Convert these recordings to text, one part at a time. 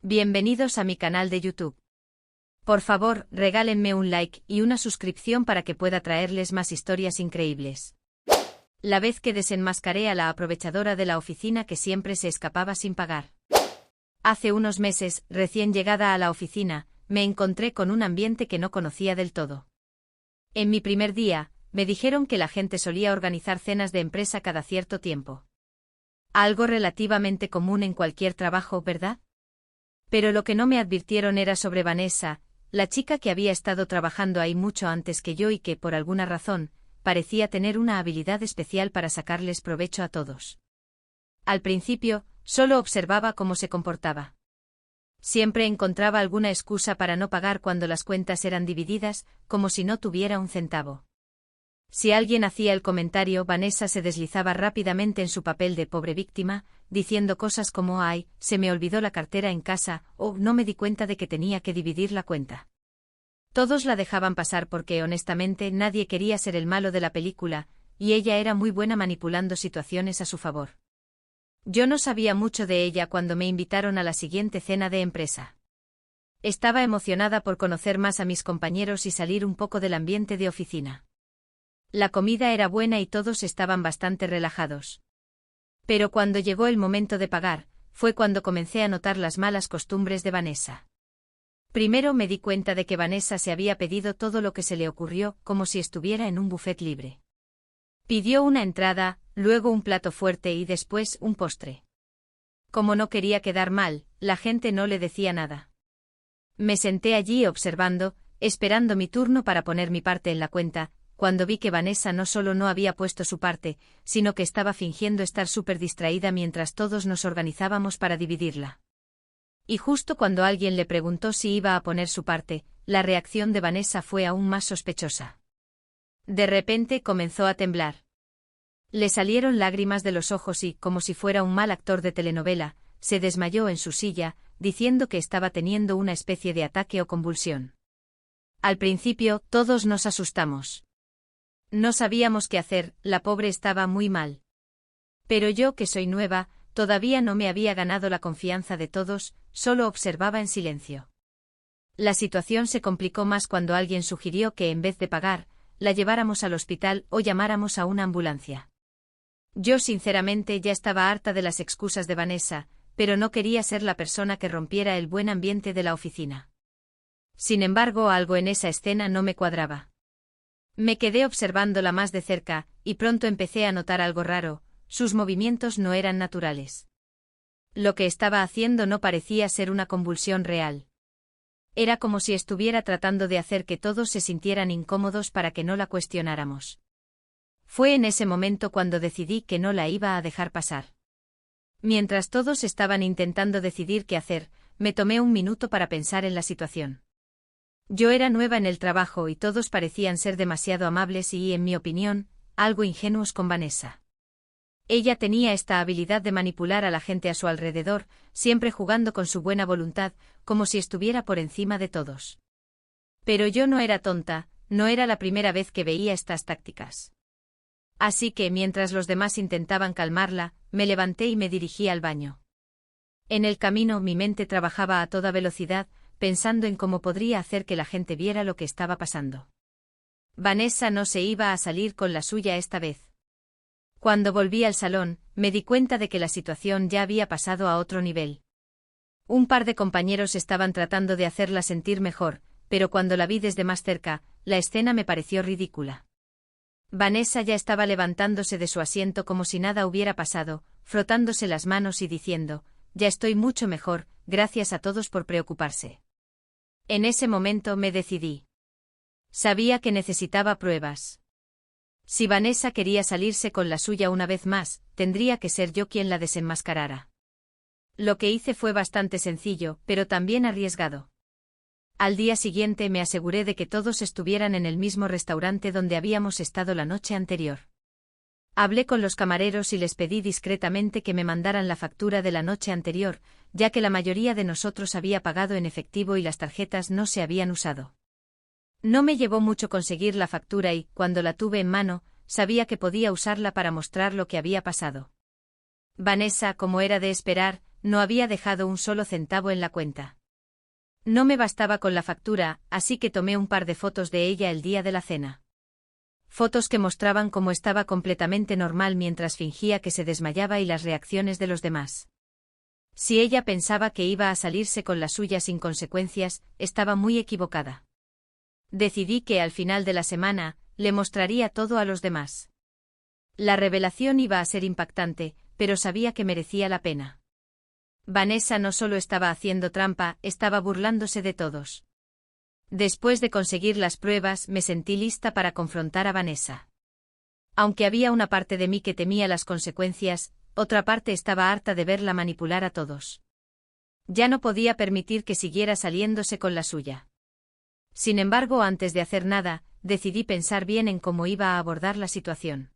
Bienvenidos a mi canal de YouTube. Por favor, regálenme un like y una suscripción para que pueda traerles más historias increíbles. La vez que desenmascaré a la aprovechadora de la oficina que siempre se escapaba sin pagar. Hace unos meses, recién llegada a la oficina, me encontré con un ambiente que no conocía del todo. En mi primer día, me dijeron que la gente solía organizar cenas de empresa cada cierto tiempo. Algo relativamente común en cualquier trabajo, ¿verdad? Pero lo que no me advirtieron era sobre Vanessa, la chica que había estado trabajando ahí mucho antes que yo y que, por alguna razón, parecía tener una habilidad especial para sacarles provecho a todos. Al principio, solo observaba cómo se comportaba. Siempre encontraba alguna excusa para no pagar cuando las cuentas eran divididas, como si no tuviera un centavo. Si alguien hacía el comentario, Vanessa se deslizaba rápidamente en su papel de pobre víctima, diciendo cosas como «ay, se me olvidó la cartera en casa» o «no me di cuenta de que tenía que dividir la cuenta». Todos la dejaban pasar porque honestamente nadie quería ser el malo de la película, y ella era muy buena manipulando situaciones a su favor. Yo no sabía mucho de ella cuando me invitaron a la siguiente cena de empresa. Estaba emocionada por conocer más a mis compañeros y salir un poco del ambiente de oficina. La comida era buena y todos estaban bastante relajados. Pero cuando llegó el momento de pagar, fue cuando comencé a notar las malas costumbres de Vanessa. Primero me di cuenta de que Vanessa se había pedido todo lo que se le ocurrió, como si estuviera en un buffet libre. Pidió una entrada, luego un plato fuerte y después un postre. Como no quería quedar mal, la gente no le decía nada. Me senté allí observando, esperando mi turno para poner mi parte en la cuenta, cuando vi que Vanessa no solo no había puesto su parte, sino que estaba fingiendo estar súper distraída mientras todos nos organizábamos para dividirla. Y justo cuando alguien le preguntó si iba a poner su parte, la reacción de Vanessa fue aún más sospechosa. De repente comenzó a temblar. Le salieron lágrimas de los ojos y, como si fuera un mal actor de telenovela, se desmayó en su silla, diciendo que estaba teniendo una especie de ataque o convulsión. Al principio, todos nos asustamos. No sabíamos qué hacer, la pobre estaba muy mal. Pero yo, que soy nueva, todavía no me había ganado la confianza de todos, solo observaba en silencio. La situación se complicó más cuando alguien sugirió que en vez de pagar, la lleváramos al hospital o llamáramos a una ambulancia. Yo sinceramente ya estaba harta de las excusas de Vanessa, pero no quería ser la persona que rompiera el buen ambiente de la oficina. Sin embargo, algo en esa escena no me cuadraba. Me quedé observándola más de cerca, y pronto empecé a notar algo raro, sus movimientos no eran naturales. Lo que estaba haciendo no parecía ser una convulsión real. Era como si estuviera tratando de hacer que todos se sintieran incómodos para que no la cuestionáramos. Fue en ese momento cuando decidí que no la iba a dejar pasar. Mientras todos estaban intentando decidir qué hacer, me tomé un minuto para pensar en la situación. Yo era nueva en el trabajo y todos parecían ser demasiado amables y, en mi opinión, algo ingenuos con Vanessa. Ella tenía esta habilidad de manipular a la gente a su alrededor, siempre jugando con su buena voluntad, como si estuviera por encima de todos. Pero yo no era tonta, no era la primera vez que veía estas tácticas. Así que, mientras los demás intentaban calmarla, me levanté y me dirigí al baño. En el camino mi mente trabajaba a toda velocidad, pensando en cómo podría hacer que la gente viera lo que estaba pasando. Vanessa no se iba a salir con la suya esta vez. Cuando volví al salón, me di cuenta de que la situación ya había pasado a otro nivel. Un par de compañeros estaban tratando de hacerla sentir mejor, pero cuando la vi desde más cerca, la escena me pareció ridícula. Vanessa ya estaba levantándose de su asiento como si nada hubiera pasado, frotándose las manos y diciendo, «Ya estoy mucho mejor, gracias a todos por preocuparse». En ese momento me decidí. Sabía que necesitaba pruebas. Si Vanessa quería salirse con la suya una vez más, tendría que ser yo quien la desenmascarara. Lo que hice fue bastante sencillo, pero también arriesgado. Al día siguiente me aseguré de que todos estuvieran en el mismo restaurante donde habíamos estado la noche anterior. Hablé con los camareros y les pedí discretamente que me mandaran la factura de la noche anterior, ya que la mayoría de nosotros había pagado en efectivo y las tarjetas no se habían usado. No me llevó mucho conseguir la factura y, cuando la tuve en mano, sabía que podía usarla para mostrar lo que había pasado. Vanessa, como era de esperar, no había dejado un solo centavo en la cuenta. No me bastaba con la factura, así que tomé un par de fotos de ella el día de la cena. Fotos que mostraban cómo estaba completamente normal mientras fingía que se desmayaba y las reacciones de los demás. Si ella pensaba que iba a salirse con la suya sin consecuencias, estaba muy equivocada. Decidí que al final de la semana, le mostraría todo a los demás. La revelación iba a ser impactante, pero sabía que merecía la pena. Vanessa no solo estaba haciendo trampa, estaba burlándose de todos. Después de conseguir las pruebas, me sentí lista para confrontar a Vanessa. Aunque había una parte de mí que temía las consecuencias, otra parte estaba harta de verla manipular a todos. Ya no podía permitir que siguiera saliéndose con la suya. Sin embargo, antes de hacer nada, decidí pensar bien en cómo iba a abordar la situación.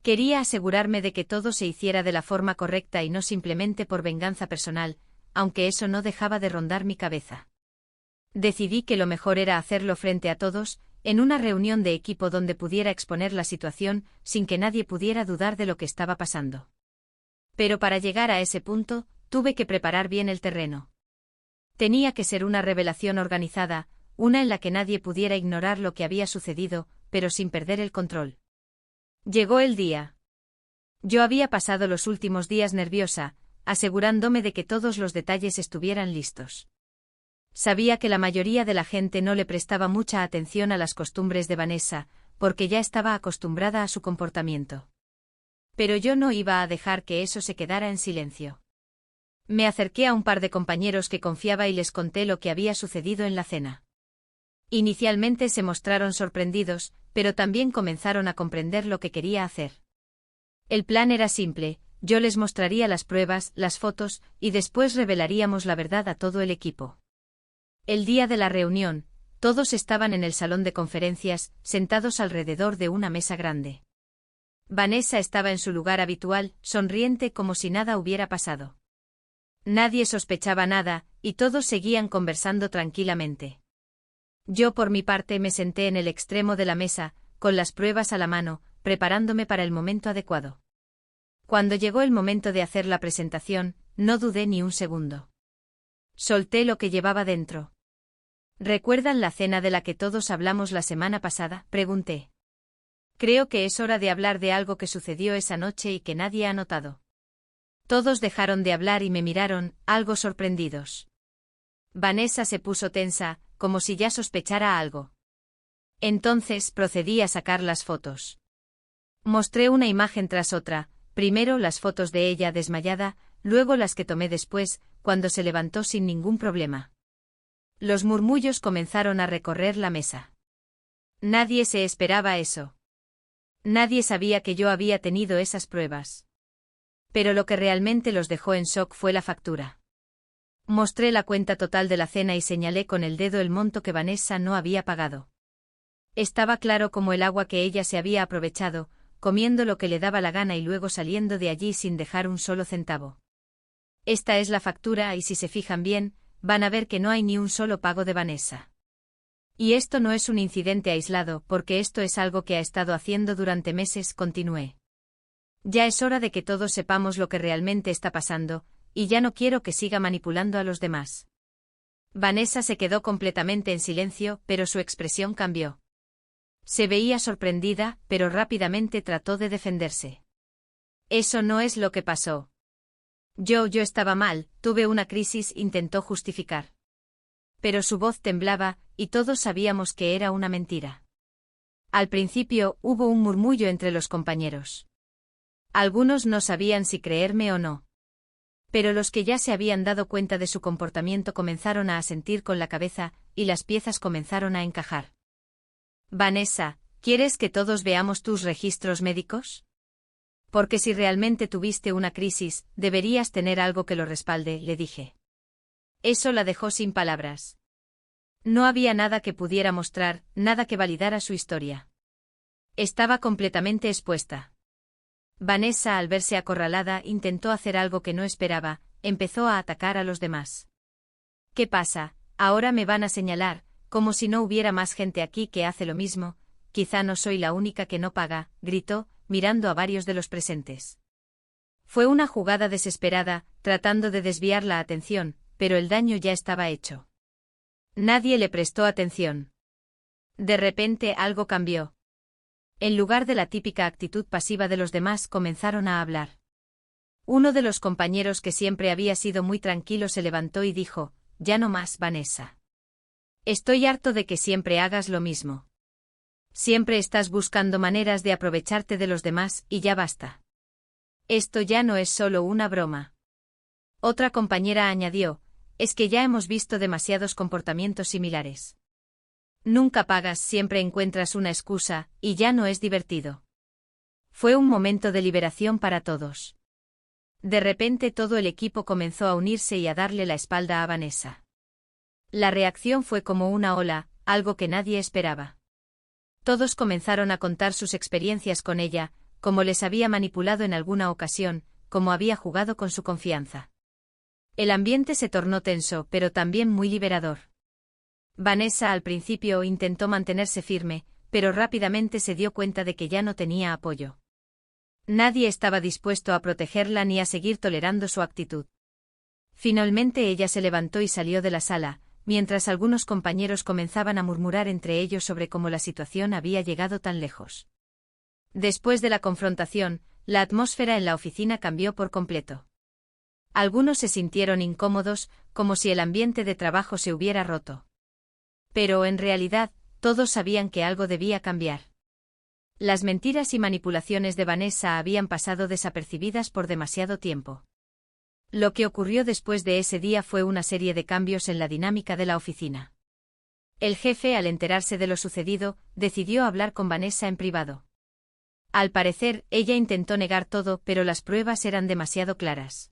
Quería asegurarme de que todo se hiciera de la forma correcta y no simplemente por venganza personal, aunque eso no dejaba de rondar mi cabeza. Decidí que lo mejor era hacerlo frente a todos, en una reunión de equipo donde pudiera exponer la situación, sin que nadie pudiera dudar de lo que estaba pasando. Pero para llegar a ese punto, tuve que preparar bien el terreno. Tenía que ser una revelación organizada, una en la que nadie pudiera ignorar lo que había sucedido, pero sin perder el control. Llegó el día. Yo había pasado los últimos días nerviosa, asegurándome de que todos los detalles estuvieran listos. Sabía que la mayoría de la gente no le prestaba mucha atención a las costumbres de Vanessa, porque ya estaba acostumbrada a su comportamiento. Pero yo no iba a dejar que eso se quedara en silencio. Me acerqué a un par de compañeros que confiaba y les conté lo que había sucedido en la cena. Inicialmente se mostraron sorprendidos, pero también comenzaron a comprender lo que quería hacer. El plan era simple, yo les mostraría las pruebas, las fotos, y después revelaríamos la verdad a todo el equipo. El día de la reunión, todos estaban en el salón de conferencias, sentados alrededor de una mesa grande. Vanessa estaba en su lugar habitual, sonriente como si nada hubiera pasado. Nadie sospechaba nada, y todos seguían conversando tranquilamente. Yo por mi parte me senté en el extremo de la mesa, con las pruebas a la mano, preparándome para el momento adecuado. Cuando llegó el momento de hacer la presentación, no dudé ni un segundo. Solté lo que llevaba dentro. ¿Recuerdan la cena de la que todos hablamos la semana pasada?, pregunté. Creo que es hora de hablar de algo que sucedió esa noche y que nadie ha notado. Todos dejaron de hablar y me miraron, algo sorprendidos. Vanessa se puso tensa, como si ya sospechara algo. Entonces procedí a sacar las fotos. Mostré una imagen tras otra, primero las fotos de ella desmayada, luego las que tomé después, cuando se levantó sin ningún problema. Los murmullos comenzaron a recorrer la mesa. Nadie se esperaba eso. Nadie sabía que yo había tenido esas pruebas. Pero lo que realmente los dejó en shock fue la factura. Mostré la cuenta total de la cena y señalé con el dedo el monto que Vanessa no había pagado. Estaba claro como el agua que ella se había aprovechado, comiendo lo que le daba la gana y luego saliendo de allí sin dejar un solo centavo. Esta es la factura y si se fijan bien, van a ver que no hay ni un solo pago de Vanessa. Y esto no es un incidente aislado, porque esto es algo que ha estado haciendo durante meses, continué. Ya es hora de que todos sepamos lo que realmente está pasando, y ya no quiero que siga manipulando a los demás. Vanessa se quedó completamente en silencio, pero su expresión cambió. Se veía sorprendida, pero rápidamente trató de defenderse. Eso no es lo que pasó. Yo estaba mal, tuve una crisis, intentó justificar. Pero su voz temblaba, y todos sabíamos que era una mentira. Al principio, hubo un murmullo entre los compañeros. Algunos no sabían si creerme o no. Pero los que ya se habían dado cuenta de su comportamiento comenzaron a asentir con la cabeza, y las piezas comenzaron a encajar. Vanessa, ¿quieres que todos veamos tus registros médicos? Porque si realmente tuviste una crisis, deberías tener algo que lo respalde, le dije. Eso la dejó sin palabras. No había nada que pudiera mostrar, nada que validara su historia. Estaba completamente expuesta. Vanessa, al verse acorralada, intentó hacer algo que no esperaba, empezó a atacar a los demás. ¿Qué pasa? Ahora me van a señalar, como si no hubiera más gente aquí que hace lo mismo, quizá no soy la única que no paga, gritó, mirando a varios de los presentes. Fue una jugada desesperada, tratando de desviar la atención, pero el daño ya estaba hecho. Nadie le prestó atención. De repente algo cambió. En lugar de la típica actitud pasiva de los demás, comenzaron a hablar. Uno de los compañeros, que siempre había sido muy tranquilo, se levantó y dijo: «Ya no más, Vanessa. Estoy harto de que siempre hagas lo mismo. Siempre estás buscando maneras de aprovecharte de los demás, y ya basta. Esto ya no es solo una broma». Otra compañera añadió: «Es que ya hemos visto demasiados comportamientos similares. Nunca pagas, siempre encuentras una excusa, y ya no es divertido». Fue un momento de liberación para todos. De repente todo el equipo comenzó a unirse y a darle la espalda a Vanessa. La reacción fue como una ola, algo que nadie esperaba. Todos comenzaron a contar sus experiencias con ella, cómo les había manipulado en alguna ocasión, cómo había jugado con su confianza. El ambiente se tornó tenso, pero también muy liberador. Vanessa al principio intentó mantenerse firme, pero rápidamente se dio cuenta de que ya no tenía apoyo. Nadie estaba dispuesto a protegerla ni a seguir tolerando su actitud. Finalmente ella se levantó y salió de la sala, mientras algunos compañeros comenzaban a murmurar entre ellos sobre cómo la situación había llegado tan lejos. Después de la confrontación, la atmósfera en la oficina cambió por completo. Algunos se sintieron incómodos, como si el ambiente de trabajo se hubiera roto. Pero en realidad, todos sabían que algo debía cambiar. Las mentiras y manipulaciones de Vanessa habían pasado desapercibidas por demasiado tiempo. Lo que ocurrió después de ese día fue una serie de cambios en la dinámica de la oficina. El jefe, al enterarse de lo sucedido, decidió hablar con Vanessa en privado. Al parecer, ella intentó negar todo, pero las pruebas eran demasiado claras.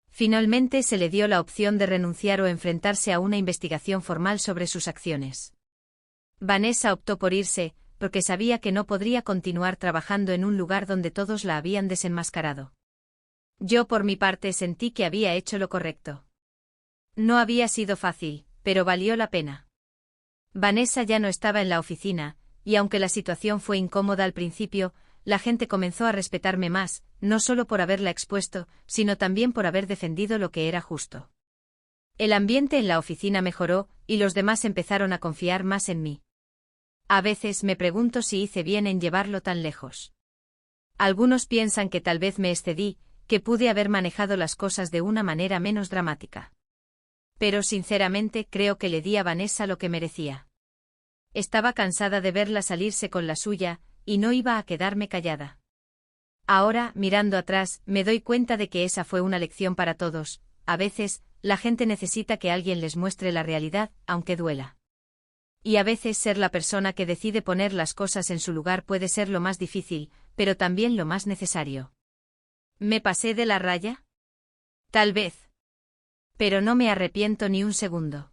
Finalmente se le dio la opción de renunciar o enfrentarse a una investigación formal sobre sus acciones. Vanessa optó por irse, porque sabía que no podría continuar trabajando en un lugar donde todos la habían desenmascarado. Yo por mi parte sentí que había hecho lo correcto. No había sido fácil, pero valió la pena. Vanessa ya no estaba en la oficina, y aunque la situación fue incómoda al principio, la gente comenzó a respetarme más, no solo por haberla expuesto, sino también por haber defendido lo que era justo. El ambiente en la oficina mejoró, y los demás empezaron a confiar más en mí. A veces me pregunto si hice bien en llevarlo tan lejos. Algunos piensan que tal vez me excedí, que pude haber manejado las cosas de una manera menos dramática. Pero sinceramente creo que le di a Vanessa lo que merecía. Estaba cansada de verla salirse con la suya, y no iba a quedarme callada. Ahora, mirando atrás, me doy cuenta de que esa fue una lección para todos. A veces, la gente necesita que alguien les muestre la realidad, aunque duela. Y a veces ser la persona que decide poner las cosas en su lugar puede ser lo más difícil, pero también lo más necesario. ¿Me pasé de la raya? Tal vez. Pero no me arrepiento ni un segundo.